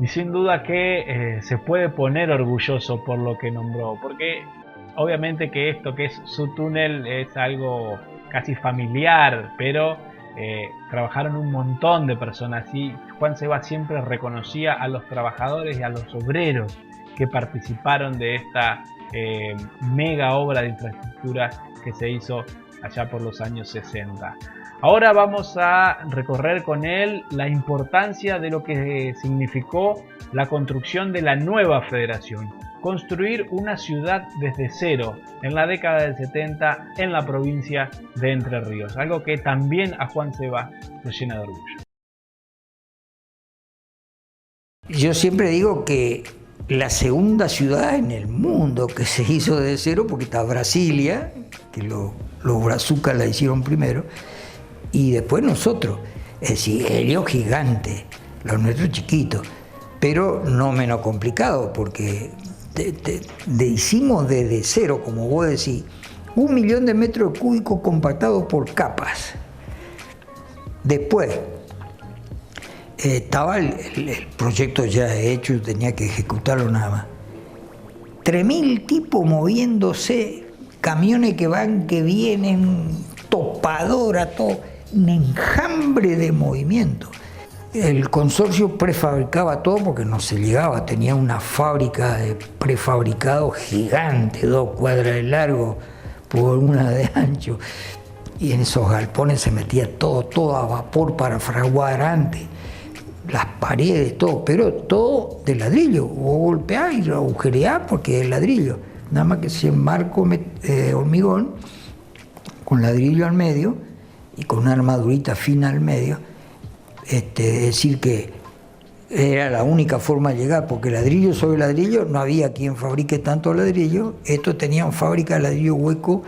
Y sin duda que se puede poner orgulloso por lo que nombró, porque obviamente que esto que es su túnel es algo casi familiar, pero trabajaron un montón de personas y Juan Seba siempre reconocía a los trabajadores y a los obreros que participaron de esta mega obra de infraestructura que se hizo allá por los años 60. Ahora vamos a recorrer con él la importancia de lo que significó la construcción de la nueva federación. Construir una ciudad desde cero en la década del 70 en la provincia de Entre Ríos. Algo que también a Juan Seba lo llena de orgullo. Yo siempre digo que la segunda ciudad en el mundo que se hizo de cero, porque está Brasilia, que los brazucas la hicieron primero, y después nosotros. Es decir, ellos gigantes, los nuestros chiquitos, pero no menos complicado, porque hicimos desde cero, como vos decís, 1 millón de metros cúbicos compactados por capas. Después, estaba el proyecto ya hecho, tenía que ejecutarlo nada más. 3.000 tipos moviéndose, camiones que van, que vienen, topadora, todo, un enjambre de movimiento. El consorcio prefabricaba todo porque no se llegaba, tenía una fábrica de prefabricado gigante, 2 cuadras de largo por 1 de ancho, y en esos galpones se metía todo a vapor para fraguar antes, las paredes, todo, pero todo de ladrillo, o golpear y agujerear porque es ladrillo, nada más que si en marco hormigón, con ladrillo al medio y con una armadurita fina al medio. Es decir que era la única forma de llegar, porque ladrillo sobre ladrillo no había quien fabrique tanto ladrillo. Estos tenían fábrica de ladrillo hueco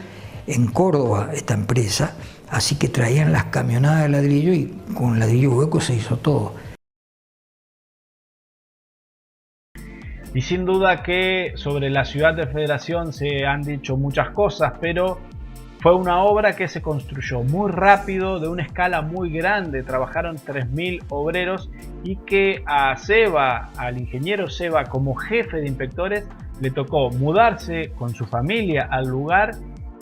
en Córdoba, esta empresa, así que traían las camionadas de ladrillo y con ladrillo hueco se hizo todo. Y sin duda que sobre la ciudad de Federación se han dicho muchas cosas, pero fue una obra que se construyó muy rápido, de una escala muy grande. Trabajaron 3.000 obreros y que a Seba, al ingeniero Seba, como jefe de inspectores, le tocó mudarse con su familia al lugar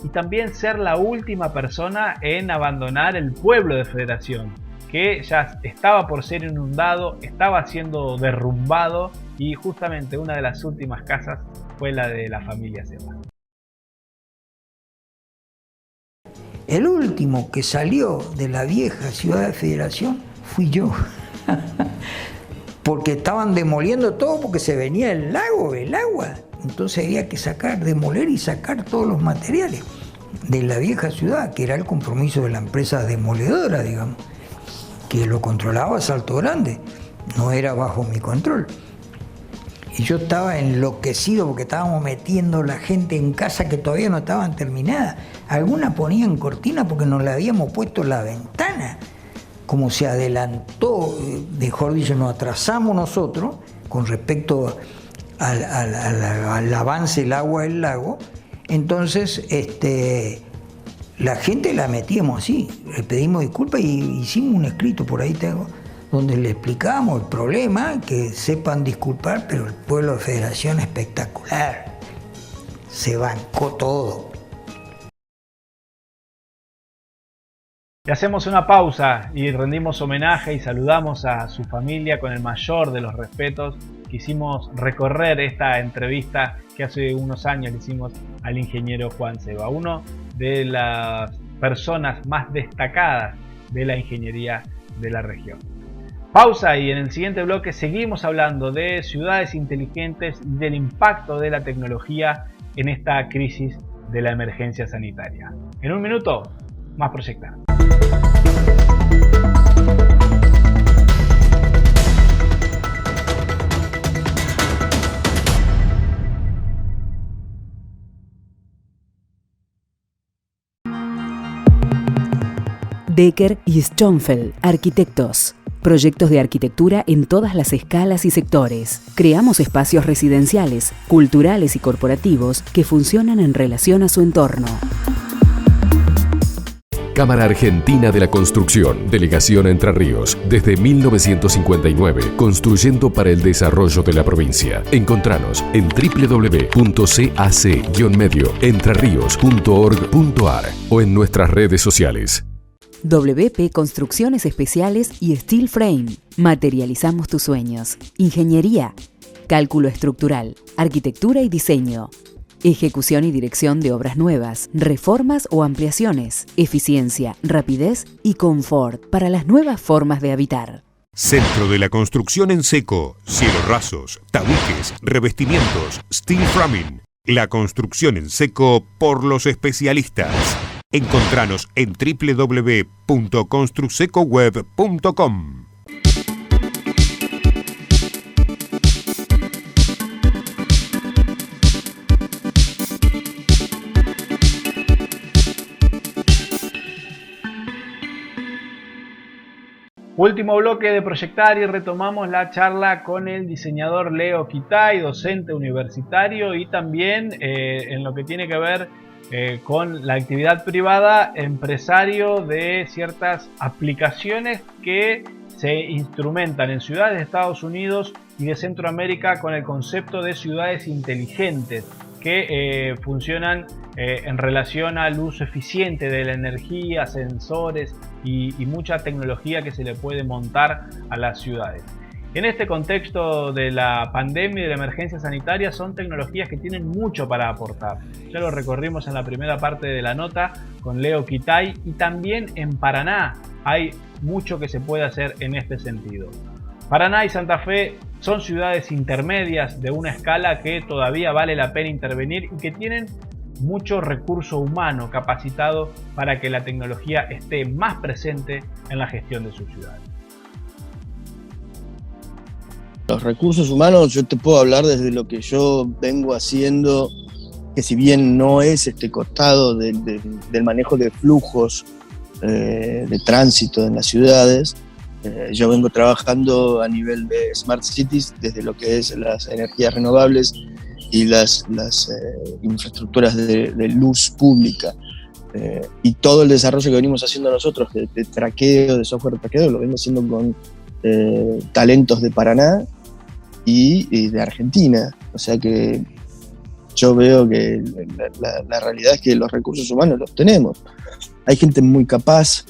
y también ser la última persona en abandonar el pueblo de Federación, que ya estaba por ser inundado, estaba siendo derrumbado, y justamente una de las últimas casas fue la de la familia Seba. El último que salió de la vieja ciudad de Federación fui yo. Porque estaban demoliendo todo porque se venía el lago, el agua. Entonces había que demoler y sacar todos los materiales de la vieja ciudad, que era el compromiso de la empresa demoledora, digamos, que lo controlaba Salto Grande, no era bajo mi control. Y yo estaba enloquecido porque estábamos metiendo la gente en casa que todavía no estaban terminadas. Algunas ponían cortina porque nos la habíamos puesto en la ventana. Como se adelantó, mejor dicho, nos atrasamos nosotros con respecto al avance del agua del lago. Entonces, la gente la metíamos así. Le pedimos disculpas y hicimos un escrito, por ahí tengo, donde le explicamos el problema, que sepan disculpar, pero el pueblo de Federación espectacular, se bancó todo. Y hacemos una pausa y rendimos homenaje y saludamos a su familia con el mayor de los respetos. Quisimos recorrer esta entrevista que hace unos años le hicimos al ingeniero Juan Seba, uno de las personas más destacadas de la ingeniería de la región. Pausa, y en el siguiente bloque seguimos hablando de ciudades inteligentes y del impacto de la tecnología en esta crisis de la emergencia sanitaria. En un minuto, más Proyectar. Decker y Stonfeld, arquitectos. Proyectos de arquitectura en todas las escalas y sectores. Creamos espacios residenciales, culturales y corporativos que funcionan en relación a su entorno. Cámara Argentina de la Construcción, Delegación Entre Ríos, desde 1959, construyendo para el desarrollo de la provincia. Encontranos en www.cac-medioentreríos.org.ar o en nuestras redes sociales. WP Construcciones Especiales y Steel Frame. Materializamos tus sueños. Ingeniería, cálculo estructural, arquitectura y diseño. Ejecución y dirección de obras nuevas, reformas o ampliaciones. Eficiencia, rapidez y confort para las nuevas formas de habitar. Centro de la Construcción en Seco. Cielos rasos, tabiques, revestimientos, steel framing. La construcción en seco por los especialistas. Encontranos en www.construsecoweb.com. Último bloque de Proyectar, y retomamos la charla con el diseñador Leo Quitay, docente universitario, y también en lo que tiene que ver con la actividad privada, empresario de ciertas aplicaciones que se instrumentan en ciudades de Estados Unidos y de Centroamérica con el concepto de ciudades inteligentes que funcionan en relación al uso eficiente de la energía, sensores y mucha tecnología que se le puede montar a las ciudades. En este contexto de la pandemia y de la emergencia sanitaria son tecnologías que tienen mucho para aportar. Ya lo recorrimos en la primera parte de la nota con Leo Quitay, y también en Paraná hay mucho que se puede hacer en este sentido. Paraná y Santa Fe son ciudades intermedias de una escala que todavía vale la pena intervenir y que tienen mucho recurso humano capacitado para que la tecnología esté más presente en la gestión de sus ciudades. Los recursos humanos, yo te puedo hablar desde lo que yo vengo haciendo, que si bien no es este costado del manejo de flujos de tránsito en las ciudades, yo vengo trabajando a nivel de Smart Cities desde lo que es las energías renovables y las infraestructuras de luz pública. Y todo el desarrollo que venimos haciendo nosotros de traqueo, de software de traqueo, lo vengo haciendo con talentos de Paraná y de Argentina. O sea que yo veo que la realidad es que los recursos humanos los tenemos. Hay gente muy capaz,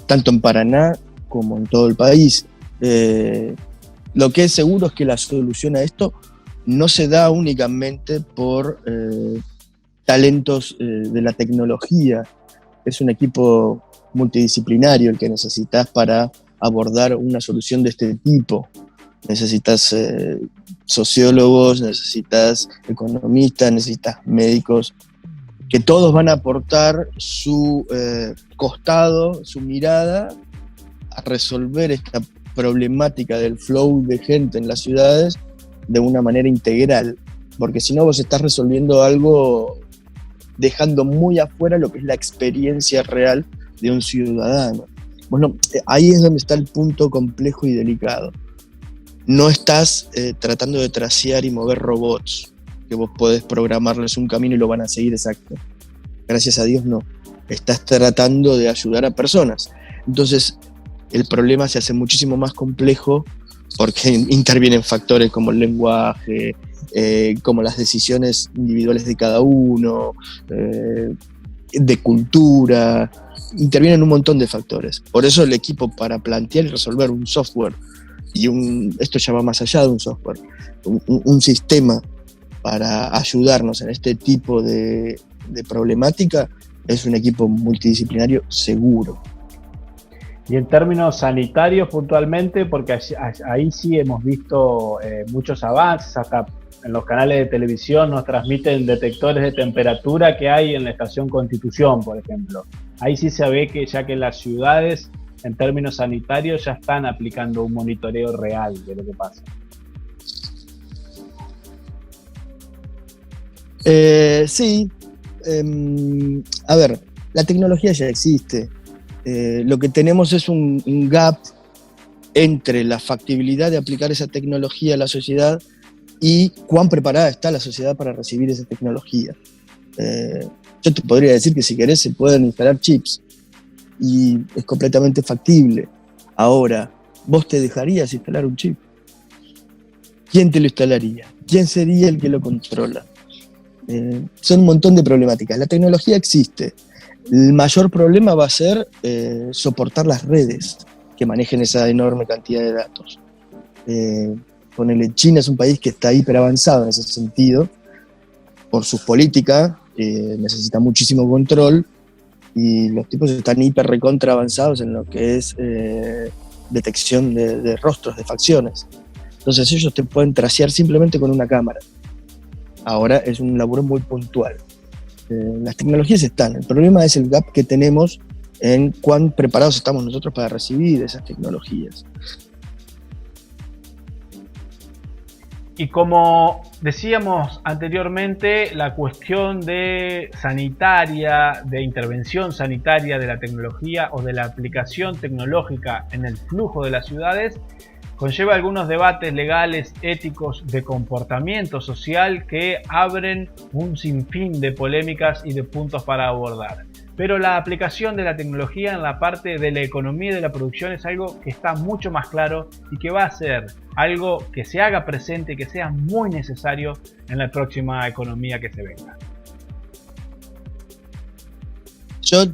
tanto en Paraná como en todo el país. Lo que es seguro es que la solución a esto no se da únicamente por talentos de la tecnología. Es un equipo multidisciplinario el que necesitas para abordar una solución de este tipo. Necesitas sociólogos, necesitas economistas, necesitas médicos, que todos van a aportar su costado, su mirada a resolver esta problemática del flow de gente en las ciudades de una manera integral, porque si no vos estás resolviendo algo dejando muy afuera lo que es la experiencia real de un ciudadano. Bueno, ahí es donde está el punto complejo y delicado. No estás tratando de trasear y mover robots, que vos podés programarles un camino y lo van a seguir exacto. Gracias a Dios no. Estás tratando de ayudar a personas. Entonces, el problema se hace muchísimo más complejo porque intervienen factores como el lenguaje, como las decisiones individuales de cada uno, de cultura. Intervienen un montón de factores. Por eso el equipo, para plantear y resolver un software, y esto ya va más allá de un software, un sistema para ayudarnos en este tipo de problemática, es un equipo multidisciplinario seguro. Y en términos sanitarios puntualmente, porque ahí sí hemos visto muchos avances, hasta en los canales de televisión nos transmiten detectores de temperatura que hay en la estación Constitución, por ejemplo. Ahí sí se ve que ya que las ciudades, en términos sanitarios, ya están aplicando un monitoreo real de lo que pasa. Sí. A ver, la tecnología ya existe. Lo que tenemos es un gap entre la factibilidad de aplicar esa tecnología a la sociedad y cuán preparada está la sociedad para recibir esa tecnología. Yo te podría decir que si querés se pueden instalar chips y es completamente factible. Ahora, ¿vos te dejarías instalar un chip? ¿Quién te lo instalaría? ¿Quién sería el que lo controla? Son un montón de problemáticas. La tecnología existe. El mayor problema va a ser soportar las redes que manejen esa enorme cantidad de datos. Ponele, China es un país que está hiper avanzado en ese sentido, por sus políticas, necesita muchísimo control, y los tipos están hiper recontra avanzados en lo que es detección de rostros, de facciones. Entonces ellos te pueden trasear simplemente con una cámara. Ahora es un laburo muy puntual. Las tecnologías están, el problema es el gap que tenemos en cuán preparados estamos nosotros para recibir esas tecnologías. Y como decíamos anteriormente, la cuestión de sanitaria, de intervención sanitaria de la tecnología o de la aplicación tecnológica en el flujo de las ciudades conlleva algunos debates legales, éticos, de comportamiento social que abren un sinfín de polémicas y de puntos para abordar. Pero la aplicación de la tecnología en la parte de la economía y de la producción es algo que está mucho más claro y que va a ser algo que se haga presente y que sea muy necesario en la próxima economía que se venga. Yo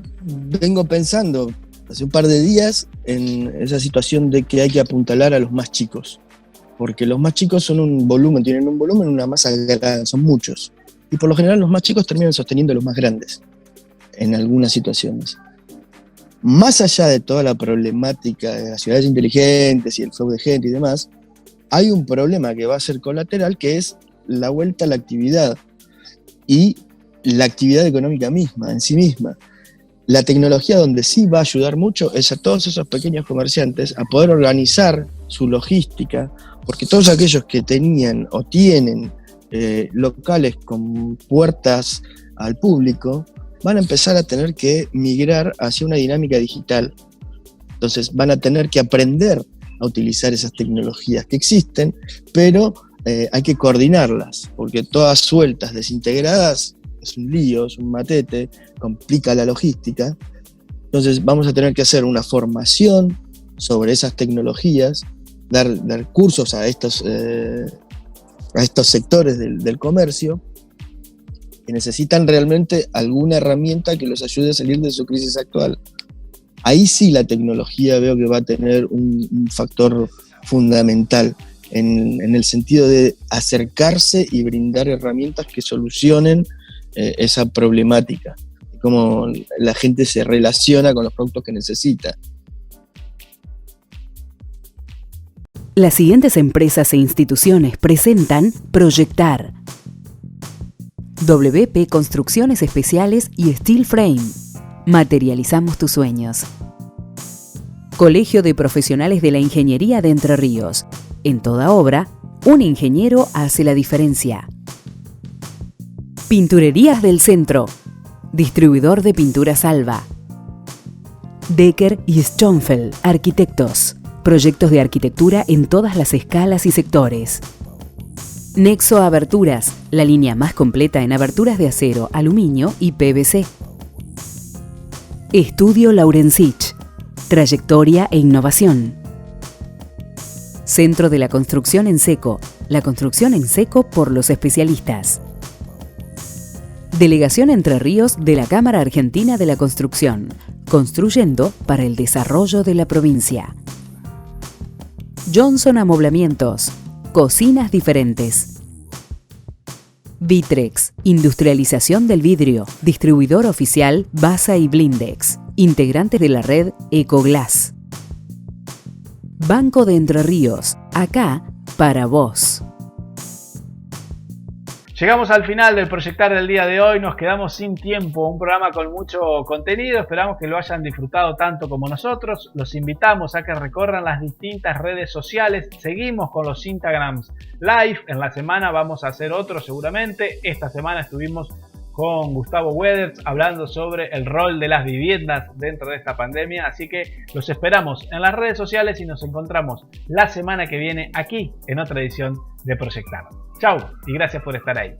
vengo pensando hace un par de días en esa situación de que hay que apuntalar a los más chicos, porque los más chicos son tienen un volumen, una masa grande, son muchos, y por lo general los más chicos terminan sosteniendo a los más grandes en algunas situaciones. Más allá de toda la problemática de las ciudades inteligentes y el flow de gente y demás, hay un problema que va a ser colateral, que es la vuelta a la actividad y la actividad económica misma, en sí misma. La tecnología donde sí va a ayudar mucho es a todos esos pequeños comerciantes a poder organizar su logística, porque todos aquellos que tenían o tienen locales con puertas al público van a empezar a tener que migrar hacia una dinámica digital. Entonces van a tener que aprender a utilizar esas tecnologías que existen, pero hay que coordinarlas, porque todas sueltas, desintegradas, es un lío, es un matete, complica la logística. Entonces vamos a tener que hacer una formación sobre esas tecnologías, dar cursos a estos sectores del comercio que necesitan realmente alguna herramienta que los ayude a salir de su crisis actual. Ahí sí la tecnología veo que va a tener un factor fundamental en el sentido de acercarse y brindar herramientas que solucionen esa problemática, cómo la gente se relaciona con los productos que necesita. Las siguientes empresas e instituciones presentan Proyectar. WP Construcciones Especiales y Steel Frame. Materializamos tus sueños. Colegio de Profesionales de la Ingeniería de Entre Ríos. En toda obra, un ingeniero hace la diferencia. Pinturerías del Centro. Distribuidor de pinturas Alba. Decker y Stonfeld, arquitectos. Proyectos de arquitectura en todas las escalas y sectores. Nexo Aberturas, la línea más completa en aberturas de acero, aluminio y PVC. Estudio Laurencich, trayectoria e innovación. Centro de la Construcción en Seco, la construcción en seco por los especialistas. Delegación Entre Ríos de la Cámara Argentina de la Construcción, construyendo para el desarrollo de la provincia. Johnson Amoblamientos, cocinas diferentes. Vitrex, industrialización del vidrio, distribuidor oficial Basa y Blindex, integrantes de la red Ecoglass. Banco de Entre Ríos, acá para vos. Llegamos al final del Proyectar del día de hoy, nos quedamos sin tiempo, un programa con mucho contenido, esperamos que lo hayan disfrutado tanto como nosotros, los invitamos a que recorran las distintas redes sociales, seguimos con los Instagrams live, en la semana vamos a hacer otro seguramente, esta semana estuvimos con Gustavo Weders hablando sobre el rol de las viviendas dentro de esta pandemia, así que los esperamos en las redes sociales y nos encontramos la semana que viene aquí en otra edición de Proyectar. Chau y gracias por estar ahí.